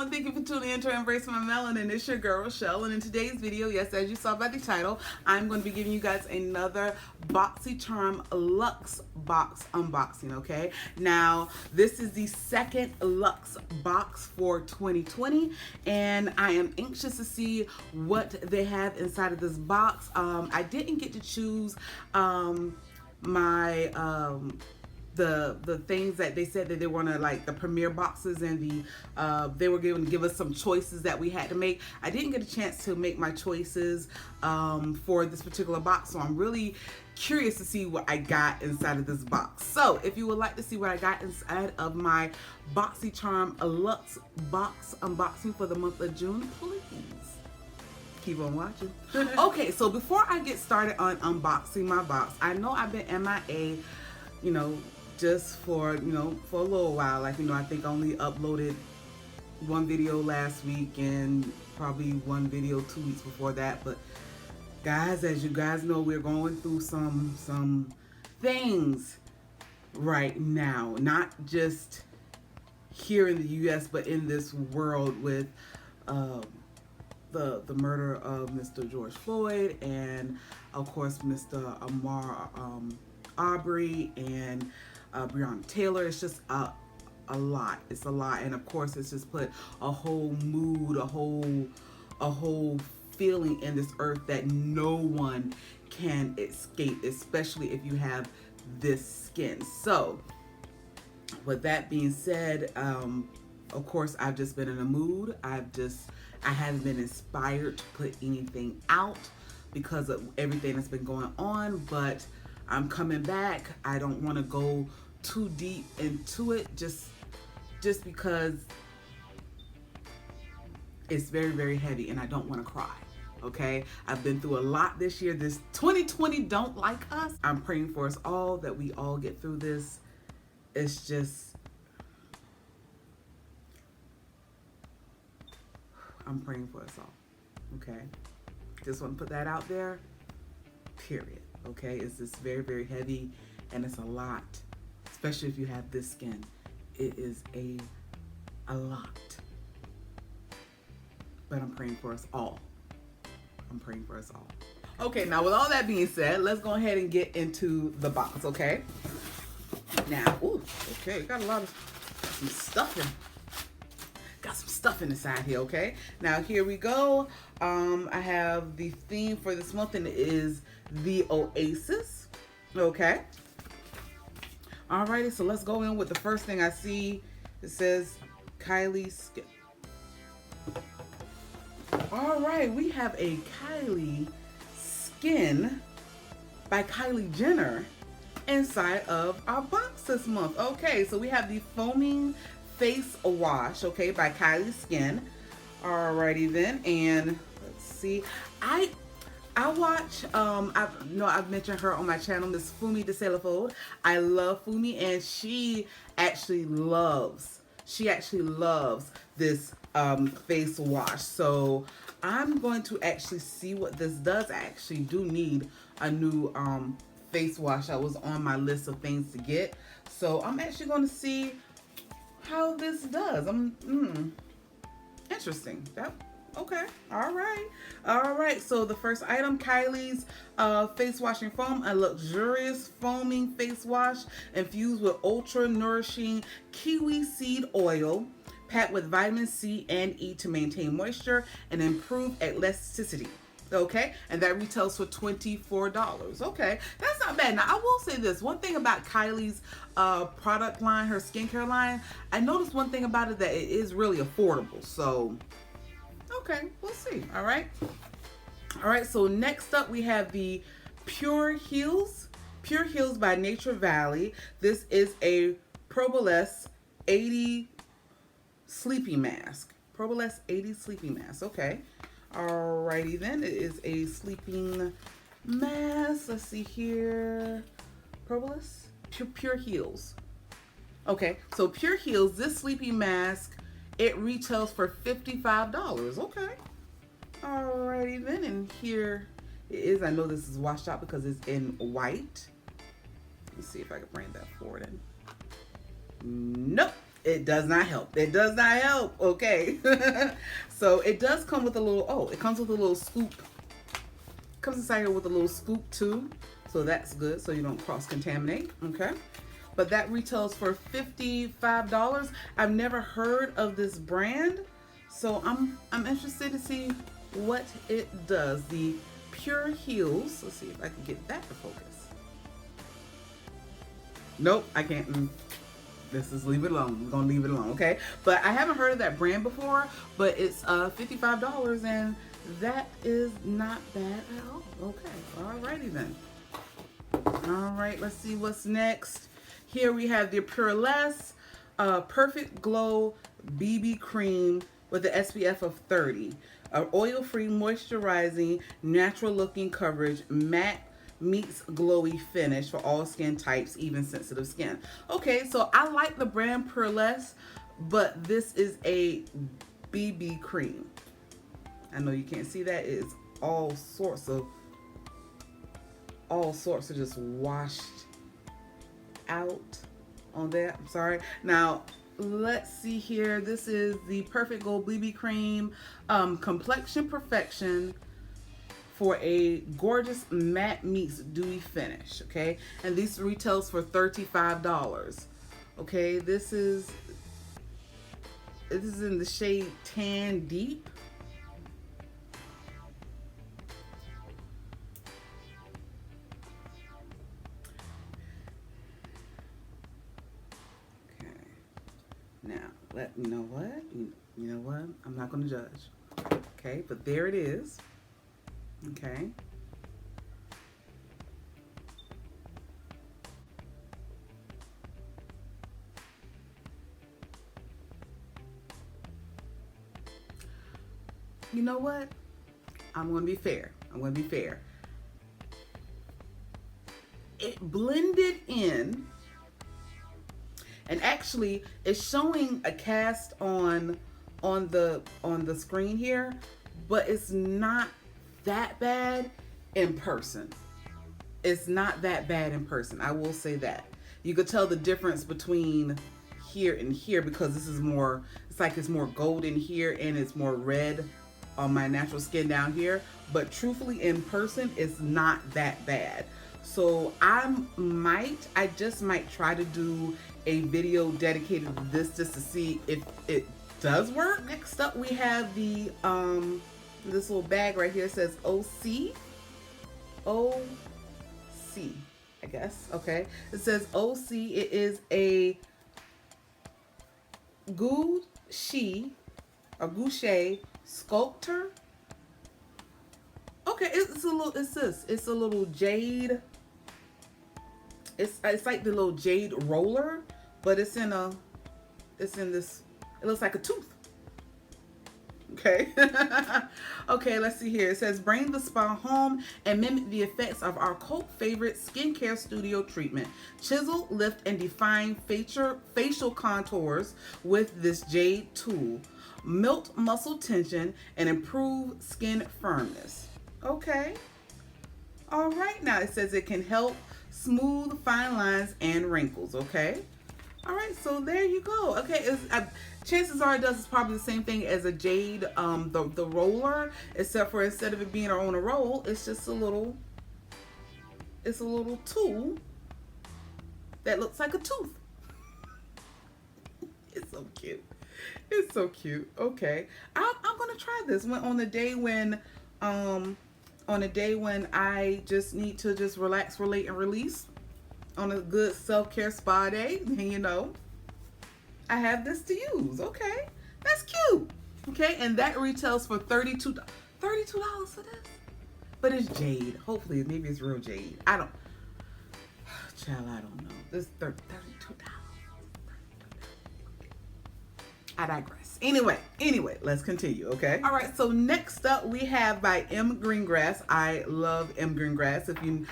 everyone, thank you for tuning in to Embrace My Melanin. It's your girl Rochelle, and in today's video, yes, as you saw by the title, I'm going to be giving you guys another Boxycharm Luxe box unboxing, okay? Now, this is the second Luxe box for 2020, and I am anxious to see what they have inside of this box. I didn't get to choose the things that they said that they want to, like the premiere boxes, and they were going to give us some choices that we had to make. I didn't get a chance to make my choices for this particular box, so I'm really curious to see what I got inside of this box. So if you would like to see what I got inside of my Boxycharm Luxe box unboxing for the month of June, please keep on watching. Okay, so before I get started on unboxing my box, I know I've been MIA, you know, just for, for a little while. Like, I think I only uploaded one video last week and probably one video 2 weeks before that. But guys, as you guys know, we're going through some things right now, not just here in the US, but in this world with the murder of Mr. George Floyd, and of course Mr. Amar Aubrey and Breonna Taylor. It's just a lot. It's a lot, and of course it's just put a whole mood, a whole feeling in this earth that no one can escape, especially if you have this skin. So with that being said, of course I've just been in a mood. I haven't been inspired to put anything out because of everything that's been going on, but I'm coming back. I don't want to go too deep into it just because it's very, very heavy and I don't want to cry. Okay, I've been through a lot this year. This 2020 don't like us. I'm praying for us all, that we all get through this. It's just, I'm praying for us all. Okay, just want to put that out there, period. Okay, it's just very, very heavy, and it's a lot, especially if you have this skin. It is a lot, but I'm praying for us all. I'm praying for us all. Okay, now with all that being said, let's go ahead and get into the box, okay? Now, ooh, okay, got some stuff in. Got some stuff inside here, okay? Now here we go. I have the theme for this month, and it is the Oasis, okay? Alrighty, so let's go in with the first thing I see. It says Kylie Skin. Alright, we have a Kylie Skin by Kylie Jenner inside of our box this month. Okay, so we have the Foaming Face Wash, okay, by Kylie Skin. Alrighty then, and let's see. I watch, I've mentioned her on my channel, Miss Fumi de Celafold. I love Fumi, and she actually loves this face wash. So I'm going to actually see what this does. I actually do need a new face wash. That was on my list of things to get. So I'm actually going to see how this does. Interesting. Okay. All right. So the first item, Kylie's face washing foam, a luxurious foaming face wash infused with ultra nourishing kiwi seed oil, packed with vitamin C and E to maintain moisture and improve elasticity. Okay, and that retails for $24. Okay, that's not bad. Now I will say this one thing about Kylie's product line, her skincare line. I noticed one thing about it, that it is really affordable. So okay, we'll see. All right. So next up we have the Pure Heals by Nature Valley. This is a Probeless 80 sleeping mask. Probeless 80 sleeping mask. Okay. Alrighty then, it is a sleeping mask. Let's see here. Probeless? Pure Heals. Okay, so Pure Heals, this sleeping mask, it retails for $55. Okay. Alrighty then, and here it is. I know this is washed out because it's in white. Let me see if I can bring that forward in. Nope. It does not help. It does not help. Okay. So it does come with a little, oh, it comes with a little scoop. Comes inside here with a little scoop too. So that's good, so you don't cross-contaminate. Okay. But that retails for $55. I've never heard of this brand, so I'm interested to see what it does. The Pure Heels. Let's see if I can get that to focus. Nope, I can't. This is, leave it alone. I'm gonna leave it alone, okay? But I haven't heard of that brand before, but it's $55, and that is not bad at all. Okay, alrighty then. All right, let's see what's next. Here we have the Pureless Perfect Glow BB Cream with the SPF of 30. Oil-free, moisturizing, natural-looking coverage, matte meets glowy finish for all skin types, even sensitive skin. Okay, so I like the brand Pureless, but this is a BB cream. I know you can't see that. It is all sorts of just washed out on that. I'm sorry. Now let's see here. This is the Perfect Glow BB Cream, complexion perfection for a gorgeous matte meets dewy finish. Okay, and this retails for $35. Okay, this is in the shade Tan Deep. Now, you know what? You know what? I'm not going to judge. Okay, but there it is. Okay. You know what? I'm going to be fair. It blended in. And actually, it's showing a cast on the screen here, but it's not that bad in person. It's not that bad in person. I will say that. You could tell the difference between here and here because this is more, it's like it's more golden here and it's more red on my natural skin down here. But truthfully, in person, it's not that bad. So I just might try to do a video dedicated to this just to see if it does work. Next up, we have the this little bag right here. It says OC, I guess. Okay, it says OC. It is a Gouache sculptor. Okay, it's a little jade. It's like the little Jade Roller, but it's in this. It looks like a tooth. Okay. Okay, let's see here. It says, bring the spa home and mimic the effects of our cult favorite skincare studio treatment. Chisel, lift, and define facial contours with this jade tool. Melt muscle tension and improve skin firmness. Okay. All right. Now it says it can help smooth fine lines and wrinkles. Okay. All right. So there you go. Okay. Chances are it does probably the same thing as a Jade, the roller, except for instead of it being on a roll, it's just a little tool that looks like a tooth. It's so cute. It's so cute. Okay, I'm gonna try this on a day when I just need to just relax, relate, and release. On a good self-care spa day, then you know, I have this to use. Okay, that's cute. Okay, and that retails for $32 for this. But it's jade. Hopefully, maybe it's real jade. I don't know. This $32. I digress. Anyway, let's continue, okay? All right, so next up we have by M. Greengrass. I love M. Greengrass. If you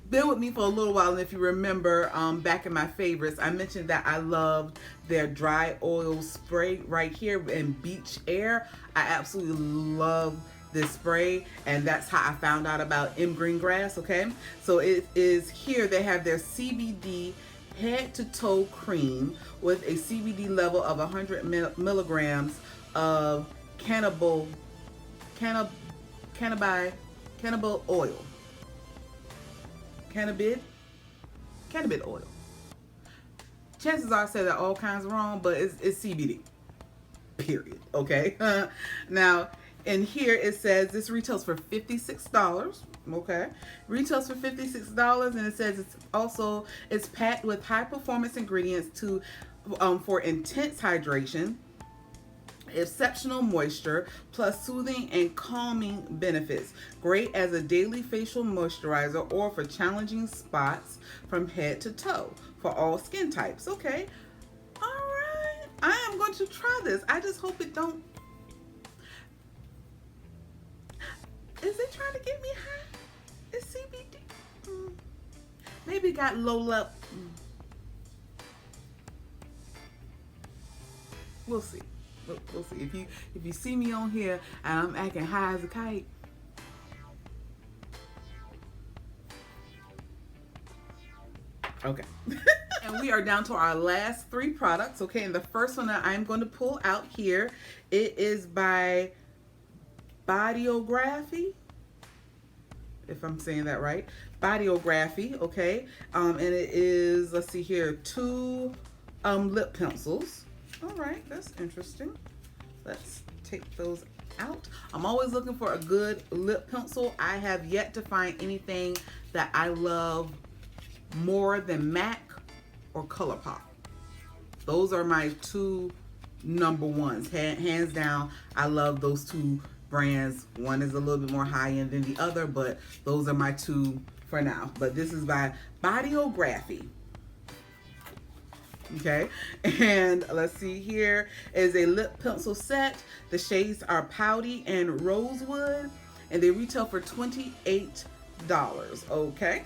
been with me for a little while, and if you remember back in my favorites, I mentioned that I loved their dry oil spray right here in Beach Air. I absolutely love this spray, and that's how I found out about M. Greengrass, okay? So it is here, they have their CBD head to toe cream with a CBD level of 100 milligrams of cannabis cannabis oil. Cannabis oil. Chances are I said that all kinds wrong, but it's CBD. Period. Okay. Now, in here it says this retails for $56. Okay, retails for $56, and it says it's packed with high performance ingredients to for intense hydration, exceptional moisture, plus soothing and calming benefits. Great as a daily facial moisturizer or for challenging spots from head to toe for all skin types. Okay, all right. I am going to try this. I just hope it don't. Is it trying to get me high? It's CBD. Maybe it got low level. We'll see. We'll see. If you see me on here and I'm acting high as a kite, okay. And we are down to our last 3 products. Okay, and the first one that I'm going to pull out here, it is by Graphi, if I'm saying that right. Graphi, okay. And it is, let's see here, 2 lip pencils. All right, that's interesting. Let's take those out. I'm always looking for a good lip pencil. I have yet to find anything that I love more than MAC or ColourPop. Those are my 2 number ones. Hands down, I love those 2 brands. One is a little bit more high end than the other, but those are my 2 for now. But this is by Graphi. Okay, and let's see, here is a lip pencil set. The shades are Pouty and Rosewood, and they retail for $28. Okay,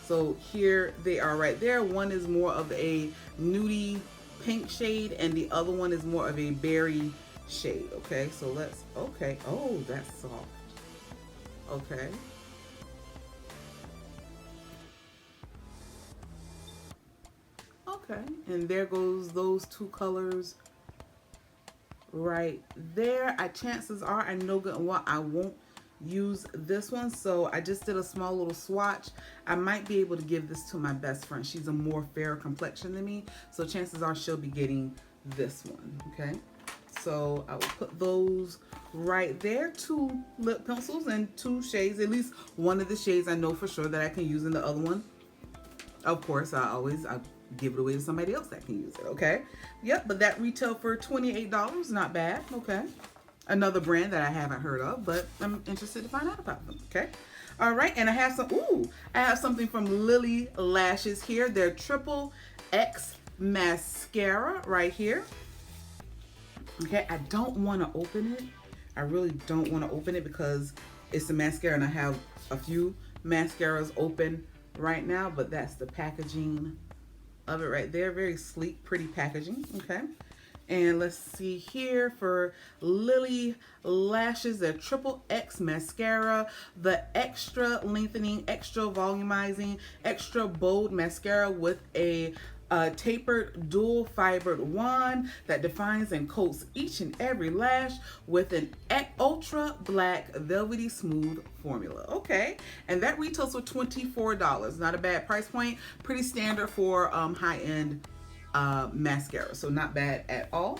so here they are right there. One is more of a nudie pink shade, and the other one is more of a berry shade. Okay, so let's, okay, oh, that's soft. Okay, okay, and there goes those 2 colors right there. Chances are, I know good and well I won't use this one, so I just did a small little swatch. I might be able to give this to my best friend. She's a more fair complexion than me, so chances are she'll be getting this one. Okay, so I will put those right there. 2 lip pencils and 2 shades, at least one of the shades I know for sure that I can use, in the other one, of course, I give it away to somebody else that can use it. Okay, yep, but that retail for $28. Not bad. Okay, another brand that I haven't heard of, but I'm interested to find out about them. Okay, all right, and I have something from Lily Lashes here. Their Triple X mascara right here. Okay, I don't want to open it. I really don't want to open it because it's a mascara, and I have a few mascaras open right now, but that's the packaging of it right there. Very sleek, pretty packaging. Okay, and let's see here for Lily Lashes, their Triple X mascara, the extra lengthening, extra volumizing, extra bold mascara with a tapered dual fibered wand that defines and coats each and every lash with an ultra black velvety smooth formula. Okay, and that retails for $24. Not a bad price point. Pretty standard for high-end mascara, so not bad at all.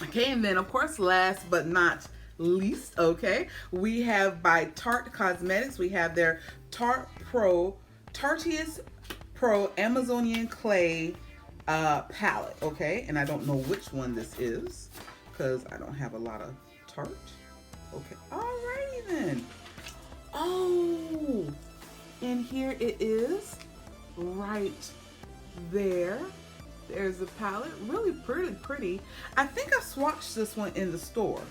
Okay, and then of course, last but not least, okay, we have by Tarte Cosmetics, we have their Tarteist Pro Amazonian Clay palette. Okay, and I don't know which one this is because I don't have a lot of Tarte. Okay, alrighty then. Oh, and here it is right there. There's the palette. Really pretty. I think I swatched this one in the store.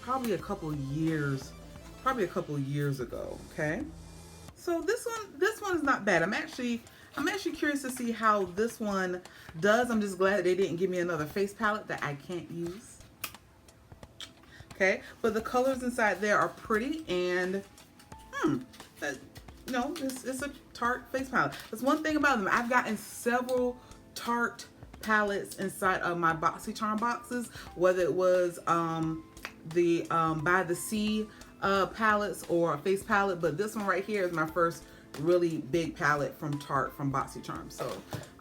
Probably a couple years ago. Okay, so this one is not bad. I'm actually curious to see how this one does. I'm just glad they didn't give me another face palette that I can't use. Okay, but the colors inside there are pretty, and that, no, it's a Tarte face palette. That's one thing about them. I've gotten several Tarte palettes inside of my Boxycharm boxes, whether it was the By the Sea palettes or a face palette, but this one right here is my first really big palette from Tarte from Boxycharm. So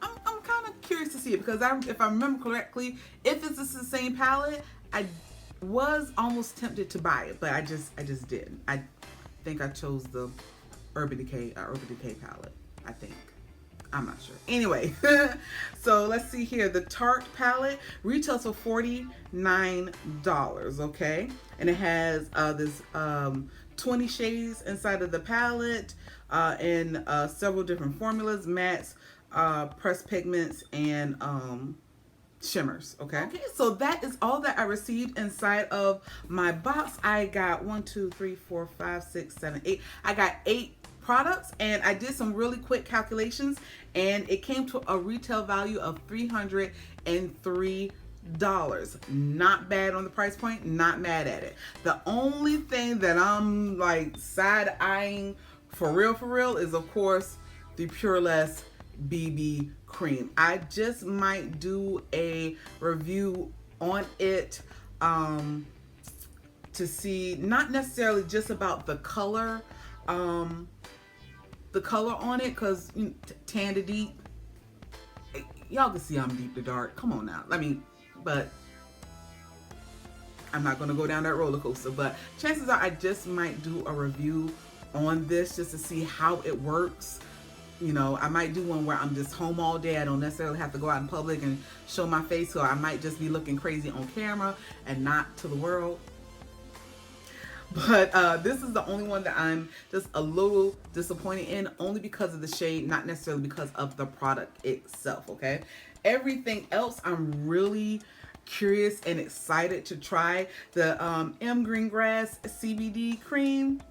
I'm kind of curious to see it, because if I remember correctly, if it's the same palette, I was almost tempted to buy it, but I just didn't. I think I chose the Urban Decay palette, I think. I'm not sure. Anyway, so let's see here. The Tarte palette retails for $49, okay? And it has this 20 shades inside of the palette in several different formulas, mattes, pressed pigments, and shimmers, okay? Okay, so that is all that I received inside of my box. I got 1, 2, 3, 4, 5, 6, 7, 8. I got 8 products, and I did some really quick calculations, and it came to a retail value of $303. Not bad on the price point, not mad at it. The only thing that I'm like side eyeing for real is, of course, the Pureless BB cream. I just might do a review on it to see, not necessarily just about the color on it, because tan to deep, y'all can see I'm deep to dark. Come on now, but I'm not going to go down that roller coaster. But chances are I just might do a review on this just to see how it works. I might do one where I'm just home all day. I don't necessarily have to go out in public and show my face, so I might just be looking crazy on camera and not to the world. But this is the only one that I'm just a little disappointed in, only because of the shade, not necessarily because of the product itself, okay? Everything else I'm really curious and excited to try. The M Greengrass CBD cream.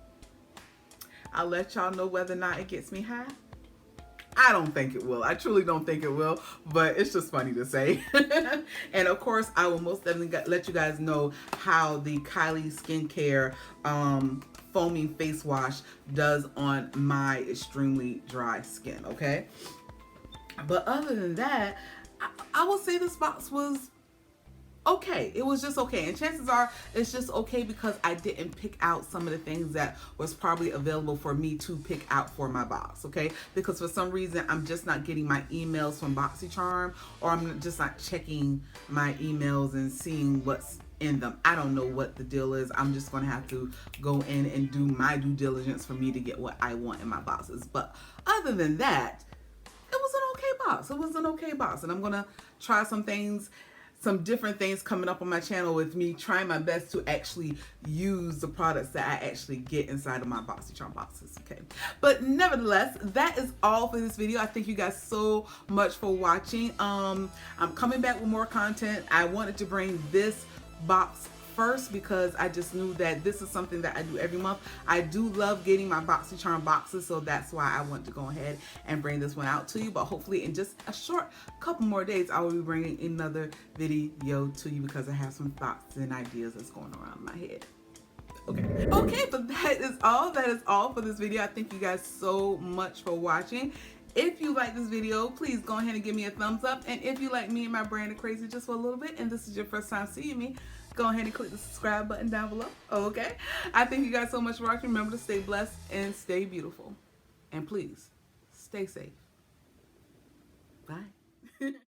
I'll let y'all know whether or not it gets me high. I don't think it will. I truly don't think it will, but it's just funny to say. And of course, I will most definitely let you guys know how the Kylie Skincare foaming face wash does on my extremely dry skin, okay? But other than that, I will say this box was okay. It was just okay, and chances are it's just okay because I didn't pick out some of the things that was probably available for me to pick out for my box, okay? Because for some reason I'm just not getting my emails from Boxycharm, or I'm just not checking my emails and seeing what's in them. I don't know what the deal is. I'm just gonna have to go in and do my due diligence for me to get what I want in my boxes. But other than that, it was an okay box. It was an okay box, and I'm gonna try some different things coming up on my channel with me trying my best to actually use the products that I actually get inside of my Boxycharm boxes, okay? But nevertheless, that is all for this video. I thank you guys so much for watching. I'm coming back with more content. I wanted to bring this box first because I just knew that this is something that I do every month. I do love getting my Boxycharm boxes, so that's why I want to go ahead and bring this one out to you. But hopefully in just a short couple more days, I will be bringing another video to you because I have some thoughts and ideas that's going around in my head. Okay, but that is all for this video. I thank you guys so much for watching. If you like this video, please go ahead and give me a thumbs up. And if you like me and my brand of crazy just for a little bit, and this is your first time seeing me, go ahead and click the subscribe button down below, okay? I thank you guys so much for watching. Remember to stay blessed and stay beautiful. And please, stay safe. Bye.